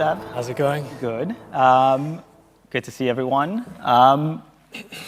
Zab. How's it going? Good. Good to see everyone.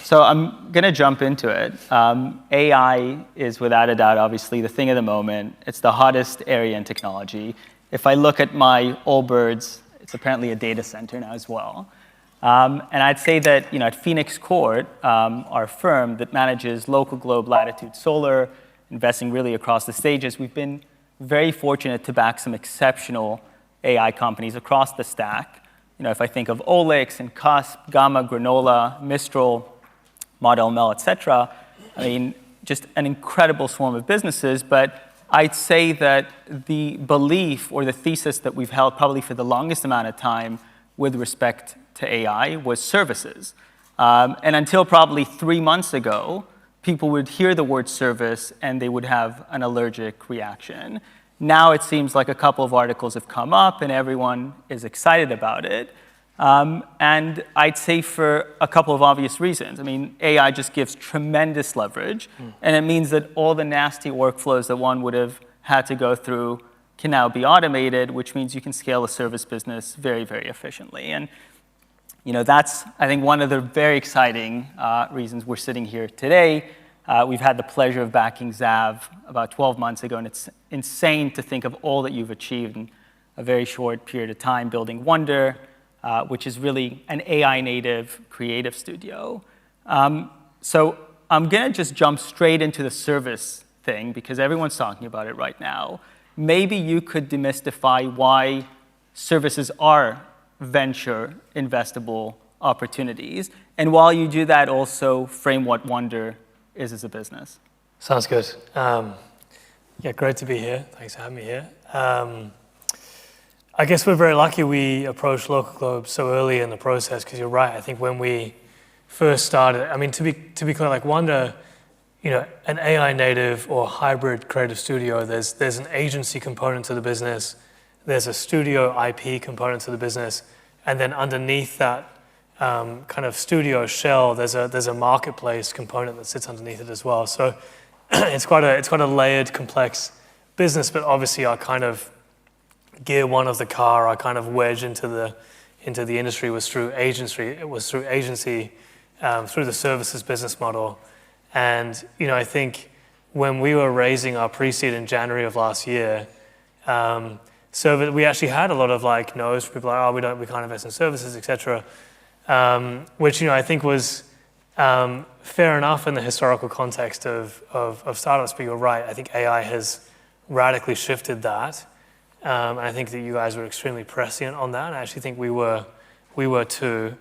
So I'm going to jump into it. AI is without a doubt, obviously, the thing of the moment. It's the hottest area in technology. If I look at my Allbirds, it's apparently a data center now as well. And I'd say that at Phoenix Court, our firm that manages local globe latitude solar, investing really across the stages, we've been very fortunate to back some exceptional AI companies across the stack. If I think of Olix and Cusp, Gamma, Granola, Mistral, Model ML, et cetera, just an incredible swarm of businesses. But I'd say that the belief or the thesis that we've held probably for the longest amount of time with respect to AI was services. And until probably 3 months ago, people would hear the word service and they would have an allergic reaction. Now it seems like a couple of articles have come up and everyone is excited about it. And I'd say for a couple of obvious reasons. AI just gives tremendous leverage, and it means that all the nasty workflows that one would have had to go through can now be automated, which means you can scale a service business very, very efficiently. And that's, I think, one of the very exciting reasons we're sitting here today. We've had the pleasure of backing Zav about 12 months ago, and it's insane to think of all that you've achieved in a very short period of time building Wonder, which is really an AI-native creative studio. So I'm going to just jump straight into the service thing because everyone's talking about it right now. Maybe you could demystify why services are venture investable opportunities. And while you do that, also frame what Wonder is as a business. Sounds good. Yeah, great to be here. Thanks for having me here. I guess we're very lucky we approached Local Globe so early in the process because you're right. I think when we first started, to be clear, like Wonder, an AI native or hybrid creative studio, there's an agency component to the business, there's a studio IP component to the business, and then underneath that kind of studio shell, there's a marketplace component that sits underneath it as well. So it's quite a layered, complex business, but obviously our kind of gear one of the car, our kind of wedge into the industry was through agency. It was through agency, through the services business model. And I think when we were raising our pre-seed in January of last year, so we actually had a lot of no's. People like, we can't invest in services, etc. Which I think was fair enough in the historical context of startups. But you're right. I think AI has radically shifted that. And I think that you guys were extremely prescient on that. I actually think we were too.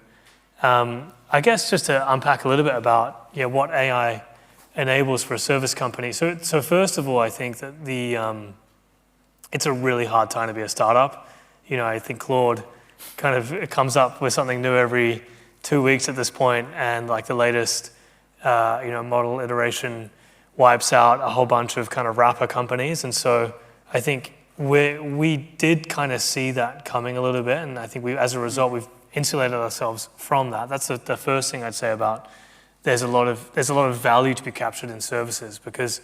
I guess just to unpack a little bit about what AI enables for a service company. So first of all, I think that it's a really hard time to be a startup. I think Claude it comes up with something new every 2 weeks at this point, and the latest model iteration wipes out a whole bunch of kind of wrapper companies. And so I think we did kind of see that coming a little bit, and I think as a result we've insulated ourselves from that. That's the first thing I'd say about there's a lot of value to be captured in services, because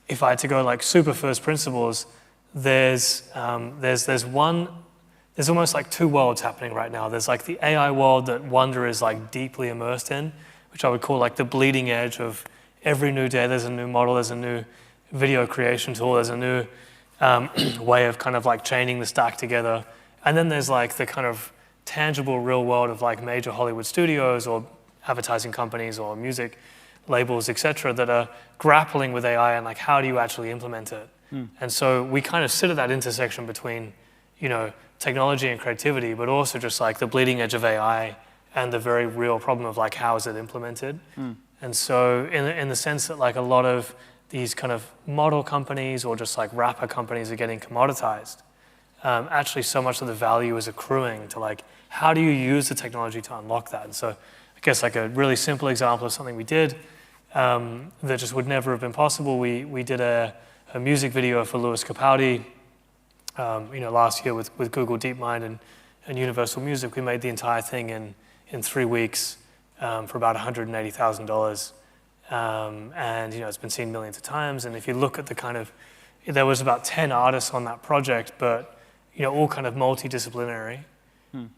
if I had to go super first principles, there's almost two worlds happening right now. There's the AI world that Wonder is deeply immersed in, which I would call the bleeding edge of every new day. There's a new model, there's a new video creation tool, there's a new way of kind of chaining the stack together. And then there's the kind of tangible real world of major Hollywood studios or advertising companies or music labels, etc., that are grappling with AI and how do you actually implement it? And so we kind of sit at that intersection between, technology and creativity, but also just the bleeding edge of AI and the very real problem of how is it implemented? And so in the sense that a lot of these kind of model companies or just wrapper companies are getting commoditized, actually so much of the value is accruing to how do you use the technology to unlock that? And so I guess a really simple example of something we did that just would never have been possible. We did a music video for Lewis Capaldi last year with Google DeepMind and Universal Music. We made the entire thing in 3 weeks for about $180,000. And it's been seen millions of times. And if you look at the kind of, there was about 10 artists on that project, but all kind of multidisciplinary.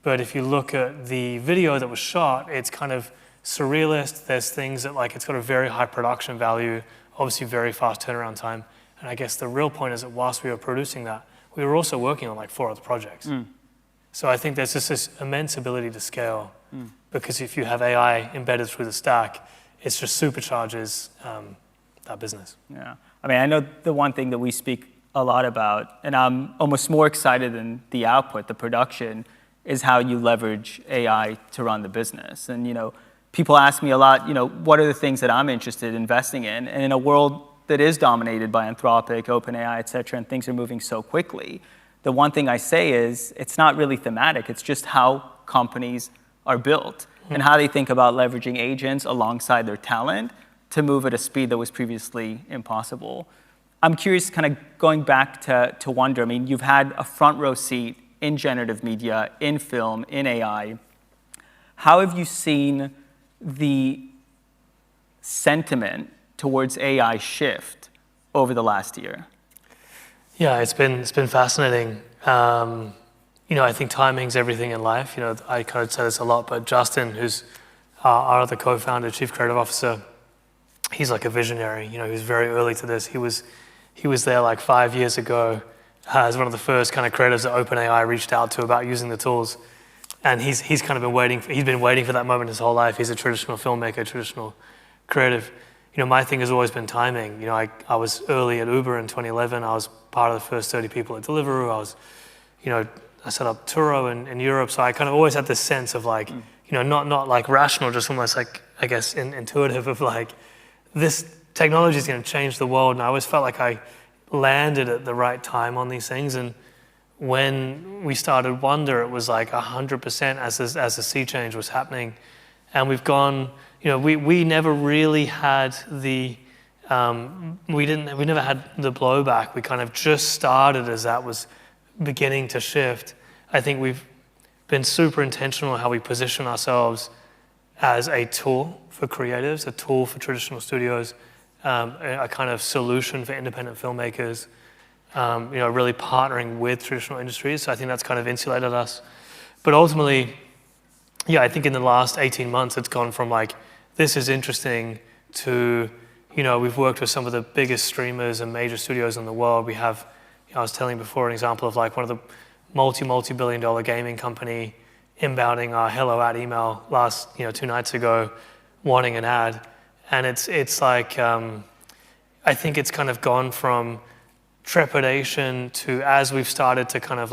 But if you look at the video that was shot, it's kind of surrealist. There's things that it's got a very high production value, obviously very fast turnaround time. And I guess the real point is that whilst we were producing that, we were also working on 4 other projects. So I think there's just this immense ability to scale because if you have AI embedded through the stack, it just supercharges that business. Yeah. I mean, I know the one thing that we speak a lot about, and I'm almost more excited than the output, the production, is how you leverage AI to run the business. And, people ask me a lot, what are the things that I'm interested in investing in? And in a world that is dominated by Anthropic, OpenAI, et cetera, and things are moving so quickly, the one thing I say is it's not really thematic. It's just how companies are built and how they think about leveraging agents alongside their talent to move at a speed that was previously impossible. I'm curious, kind of going back to Wonder, I mean, you've had a front row seat in generative media, in film, in AI. How have you seen the sentiment towards AI shift over the last year? Yeah, it's been fascinating. I think timing's everything in life. I kind of say this a lot, but Justin, who's our other co-founder, chief creative officer, he's like a visionary. He was very early to this. He was there 5 years ago as one of the first kind of creatives that OpenAI reached out to about using the tools. And he's kind of been waiting for that moment his whole life. He's a traditional filmmaker, traditional creative. My thing has always been timing. I was early at Uber in 2011. I was part of the first 30 people at Deliveroo. I set up Turo in Europe. So I kind of always had this sense of not rational, just almost I guess intuitive of this technology is going to change the world. And I always felt like I landed at the right time on these things. And when we started Wonder, it was 100% as the sea change was happening. And we've gone, we never really had we never had the blowback. We kind of just started as that was beginning to shift. I think we've been super intentional in how we position ourselves as a tool for creatives, a tool for traditional studios, a kind of solution for independent filmmakers, really partnering with traditional industries. So I think that's kind of insulated us. But ultimately, yeah, I think in the last 18 months, it's gone from this is interesting to, we've worked with some of the biggest streamers and major studios in the world. We have, I was telling before an example of one of the multi-billion-dollar gaming company inbounding our hello ad email last, 2 nights ago, wanting an ad. And it's I think it's kind of gone from trepidation to, as we've started to kind of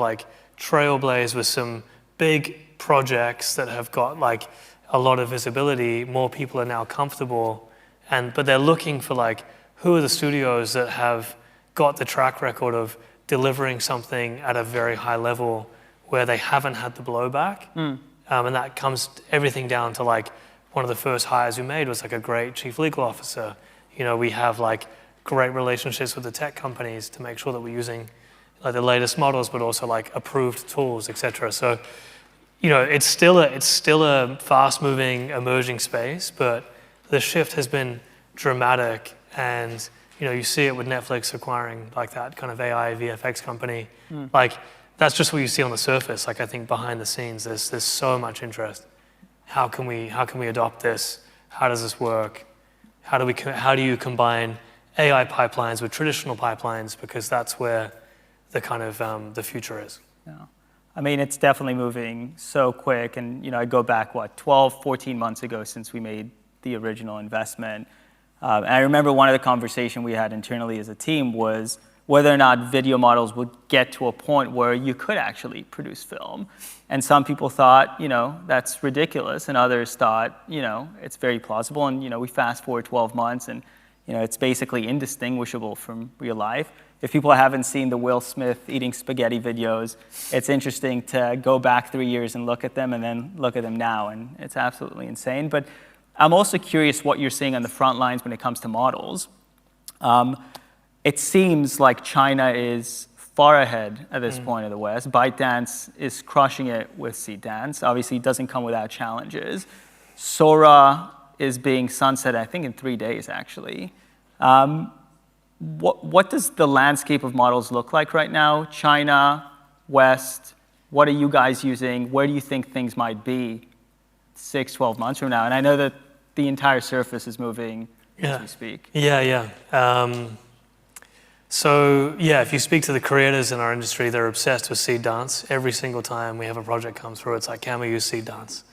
trailblaze with some big projects that have got a lot of visibility, more people are now comfortable, but they're looking for who are the studios that have got the track record of delivering something at a very high level where they haven't had the blowback. And that comes everything down to one of the first hires we made was a great chief legal officer. We have great relationships with the tech companies to make sure that we're using the latest models, but also approved tools, et cetera. So, it's still a fast-moving, emerging space, but the shift has been dramatic, and you see it with Netflix acquiring that kind of AI VFX company. That's just what you see on the surface. I think behind the scenes, there's so much interest. How can we adopt this? How does this work? How do you combine AI pipelines with traditional pipelines? Because that's where the kind of the future is. Yeah. I mean, it's definitely moving so quick. And, I go back, 12, 14 months ago since we made the original investment. And I remember one of the conversations we had internally as a team was whether or not video models would get to a point where you could actually produce film. And some people thought, that's ridiculous. And others thought, it's very plausible. And, we fast forward 12 months and, it's basically indistinguishable from real life. If people haven't seen the Will Smith eating spaghetti videos, it's interesting to go back 3 years and look at them and then look at them now. And it's absolutely insane. But I'm also curious what you're seeing on the front lines when it comes to models. It seems like China is far ahead at this point of the West. ByteDance is crushing it with Seedance. Obviously, it doesn't come without challenges. Sora is being sunset, I think, in 3 days, actually. What does the landscape of models look like right now? China, West? What are you guys using? Where do you think things might be 6, 12 months from now? And I know that the entire surface is moving as we speak. Yeah. So if you speak to the creators in our industry, they're obsessed with seed dance. Every single time we have a project come through, it's like, can we use seed dance?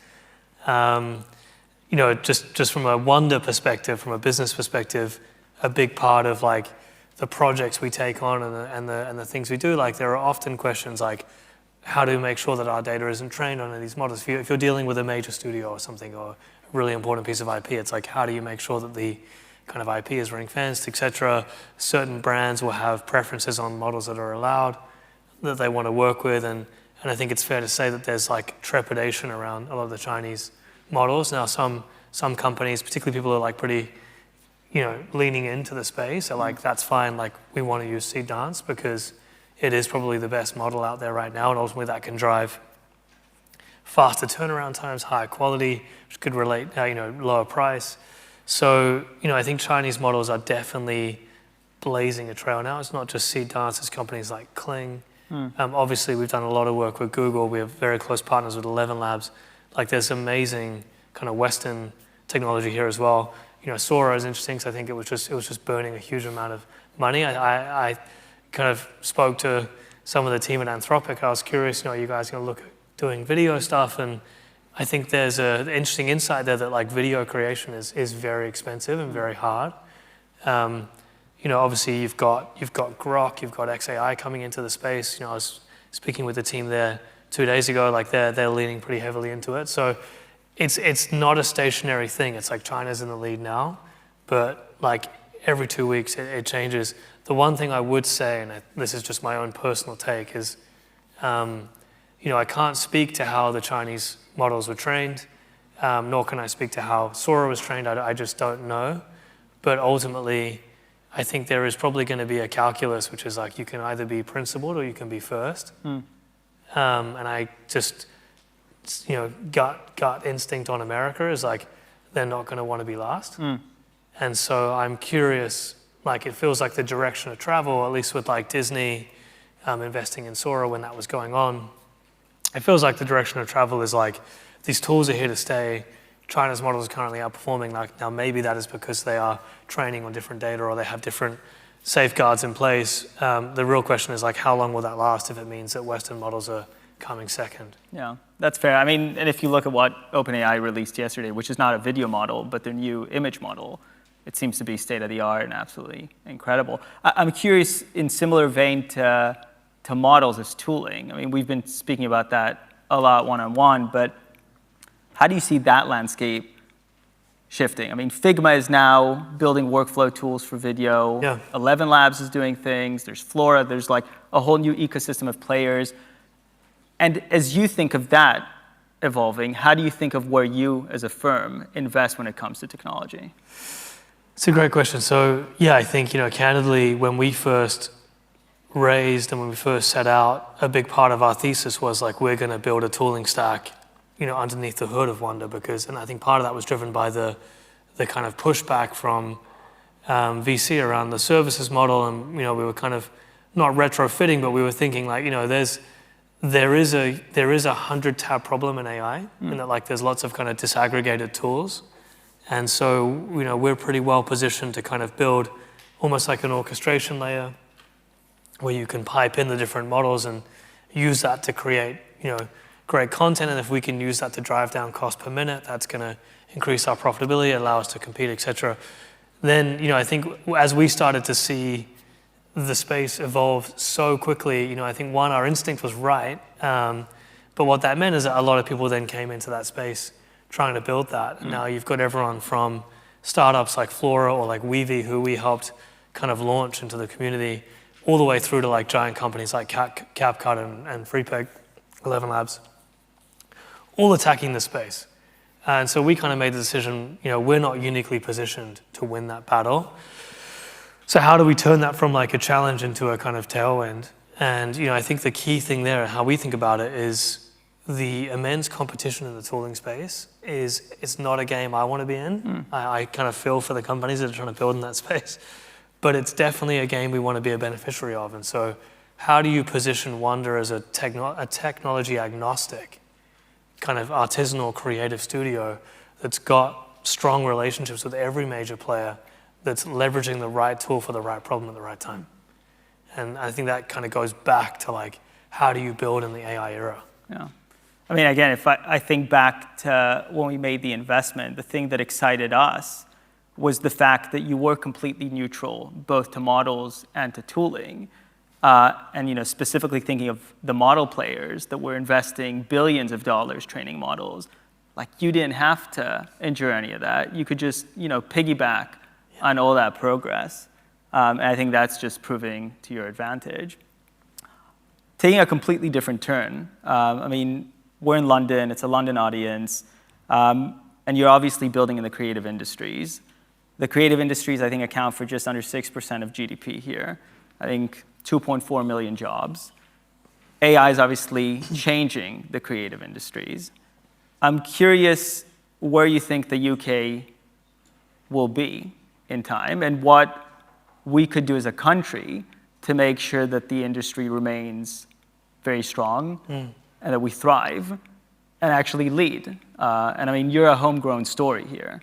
Just from a wonder perspective, from a business perspective, a big part of like the projects we take on and the things we do, like there are often questions like, how do we make sure that our data isn't trained on these models? If you're dealing with a major studio or something, or a really important piece of IP, it's like, how do you make sure that the kind of IP is ring-fenced, etc. Certain brands will have preferences on models that are allowed, that they want to work with, and I think it's fair to say that there's like trepidation around a lot of the Chinese models. Now, some companies, particularly people who are like pretty, leaning into the space, are like, that's fine, like we want to use seed dance because it is probably the best model out there right now, and ultimately that can drive faster turnaround times, higher quality, which could relate, lower price. So, I think Chinese models are definitely blazing a trail now. It's not just seed dance, it's companies like Kling. Obviously, we've done a lot of work with Google. We have very close partners with 11 Labs. Like, there's amazing kind of Western technology here as well. Sora is interesting because I think it was just burning a huge amount of money. I kind of spoke to some of the team at Anthropic. I was curious, are you guys going to look at doing video stuff? And I think there's an interesting insight there that like video creation is very expensive and very hard. Obviously you've got Grok, you've got XAI coming into the space. I was speaking with the team there 2 days ago. Like they're leaning pretty heavily into it. So it's not a stationary thing. It's like China's in the lead now, but like every 2 weeks it changes. The one thing I would say, and this is just my own personal take, is I can't speak to how the Chinese models were trained, nor can I speak to how Sora was trained. I just don't know. But ultimately, I think there is probably going to be a calculus, which is like you can either be principled or you can be first. And I just, gut instinct on America is like they're not going to want to be last. And so I'm curious, like it feels like the direction of travel, at least with like Disney investing in Sora when that was going on, it feels like the direction of travel is like these tools are here to stay. China's models are currently outperforming. Like now maybe that is because they are training on different data or they have different safeguards in place. The real question is like how long will that last if it means that Western models are coming second? Yeah, that's fair. I mean, and if you look at what OpenAI released yesterday, which is not a video model, but their new image model, it seems to be state of the art and absolutely incredible. I'm curious, in similar vein to models as tooling. I mean, we've been speaking about that a lot one-on-one, but how do you see that landscape shifting? I mean, Figma is now building workflow tools for video. Yeah. 11 Labs is doing things. There's Flora. There's like a whole new ecosystem of players. And as you think of that evolving, how do you think of where you as a firm invest when it comes to technology? It's a great question. So yeah, I think, candidly, when we first raised and when we first set out, a big part of our thesis was like, we're going to build a tooling stack, underneath the hood of Wonder and I think part of that was driven by the kind of pushback from VC around the services model. And, we were kind of not retrofitting, but we were thinking like, there is a 100-tab problem in AI and that like there's lots of kind of disaggregated tools. And so, we're pretty well positioned to kind of build almost like an orchestration layer where you can pipe in the different models and use that to create, great content. And if we can use that to drive down cost per minute, that's going to increase our profitability, allow us to compete, et cetera. Then, I think as we started to see the space evolve so quickly, I think one, our instinct was right. But what that meant is that a lot of people then came into that space trying to build that. And now you've got everyone from startups like Flora or like Weavy, who we helped kind of launch into the community, all the way through to like giant companies like CapCut and FreePeg, 11 Labs, all attacking the space. And so we kind of made the decision, we're not uniquely positioned to win that battle. So how do we turn that from like a challenge into a kind of tailwind? And, I think the key thing there, how we think about it, is the immense competition in the tooling space it's not a game I want to be in. I kind of feel for the companies that are trying to build in that space. But it's definitely a game we want to be a beneficiary of. And so how do you position Wonder as a technology agnostic, kind of artisanal creative studio that's got strong relationships with every major player, that's leveraging the right tool for the right problem at the right time? And I think that kind of goes back to like, how do you build in the AI era? Yeah. I mean, again, if I think back to when we made the investment, the thing that excited us was the fact that you were completely neutral, both to models and to tooling. And specifically thinking of the model players that were investing billions of dollars training models, like you didn't have to endure any of that. You could just piggyback on all that progress. And I think that's just proving to your advantage. Taking a completely different turn, I mean, we're in London, it's a London audience, and you're obviously building in the creative industries. The creative industries, I think, account for just under 6% of GDP here. I think 2.4 million jobs. AI is obviously changing the creative industries. I'm curious where you think the UK will be in time and what we could do as a country to make sure that the industry remains very strong and that we thrive and actually lead. And I mean, you're a homegrown story here.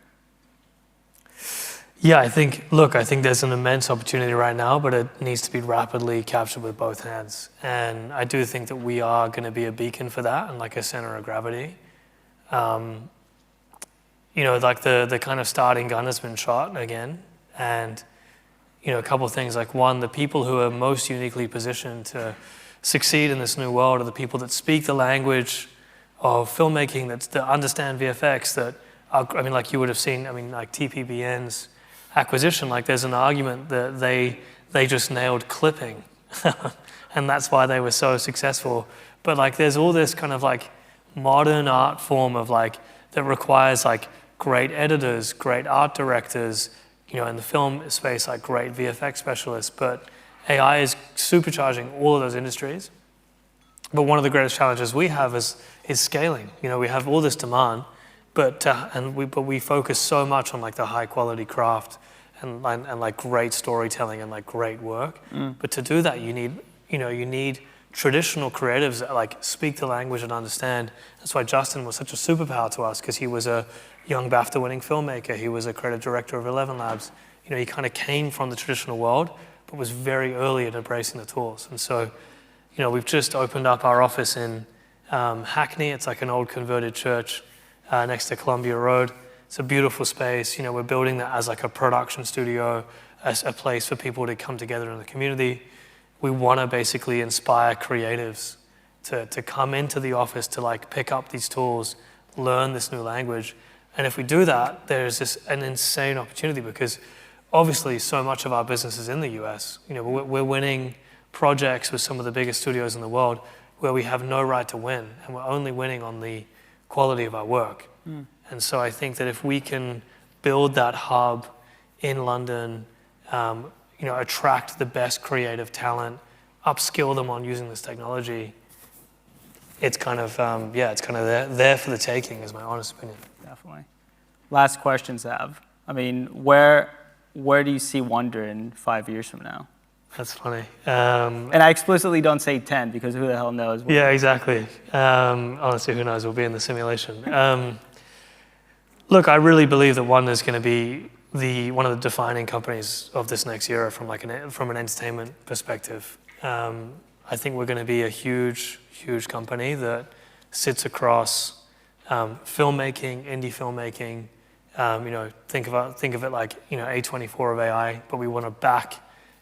Yeah, I think there's an immense opportunity right now, but it needs to be rapidly captured with both hands. And I do think that we are going to be a beacon for that and like a center of gravity. Like the kind of starting gun has been shot again. And, a couple of things, like one, the people who are most uniquely positioned to succeed in this new world are the people that speak the language of filmmaking, that understand VFX, that are, I mean, like you would have seen, I mean, like TPBN's acquisition, like there's an argument that they just nailed clipping and that's why they were so successful. But like there's all this kind of like modern art form of like that requires like great editors, great art directors, in the film space, like great VFX specialists. But AI is supercharging all of those industries. But one of the greatest challenges we have is scaling. We have all this demand, but we focus so much on like the high quality craft and like great storytelling and like great work. But to do that, you need traditional creatives that like speak the language and understand. That's why Justin was such a superpower to us, because he was a young BAFTA winning filmmaker. He was a creative director of 11 Labs. He kind of came from the traditional world, but was very early at embracing the tools. And so, we've just opened up our office in Hackney. It's like an old converted church next to Columbia Road. It's a beautiful space. We're building that as like a production studio, as a place for people to come together in the community. We want to basically inspire creatives to come into the office, to like pick up these tools, learn this new language. And if we do that, there's an insane opportunity, because obviously so much of our business is in the US. We're winning projects with some of the biggest studios in the world where we have no right to win, and we're only winning on the quality of our work. And so I think that if we can build that hub in London, attract the best creative talent, upskill them on using this technology, it's kind of there for the taking, is my honest opinion. Definitely. Last question, Zav. I mean, where do you see Wonder in 5 years from now? That's funny. And I explicitly don't say 10, because who the hell knows? Yeah, exactly. Honestly, who knows? We'll be in the simulation. Look, I really believe that Wonder is going to be one of the defining companies of this next era from an entertainment perspective. I think we're going to be a huge, huge company that sits across filmmaking, indie filmmaking. Think of it like A24 of AI, but we want to back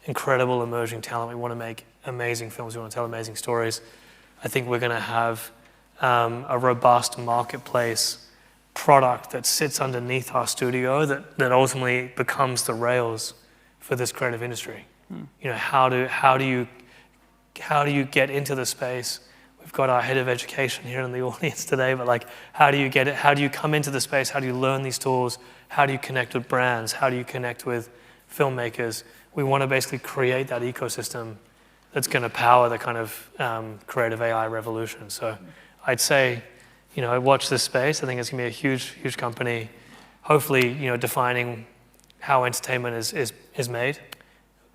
incredible emerging talent. We want to make amazing films. We want to tell amazing stories. I think we're going to have a robust marketplace product that sits underneath our studio that ultimately becomes the rails for this creative industry. How do you get into the space? We've got our head of education here in the audience today, but like, how do you get it? How do you come into the space? How do you learn these tools? How do you connect with brands? How do you connect with filmmakers? We want to basically create that ecosystem that's going to power the kind of creative AI revolution. So I'd say, watch this space. I think it's going to be a huge, huge company, hopefully, defining how entertainment is made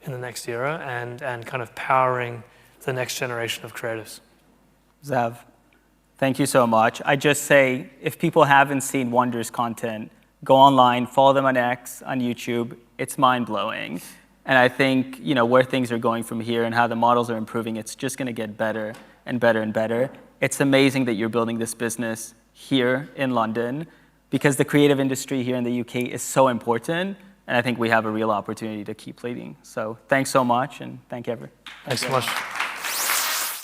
in the next era, and kind of powering the next generation of creatives. Zev, thank you so much. I just say, if people haven't seen Wonder's content, go online, follow them on X, on YouTube. It's mind-blowing. And I think, where things are going from here and how the models are improving, it's just going to get better and better and better. It's amazing that you're building this business here in London, because the creative industry here in the UK is so important, and I think we have a real opportunity to keep leading. So thanks so much, and thank you. Thanks so much.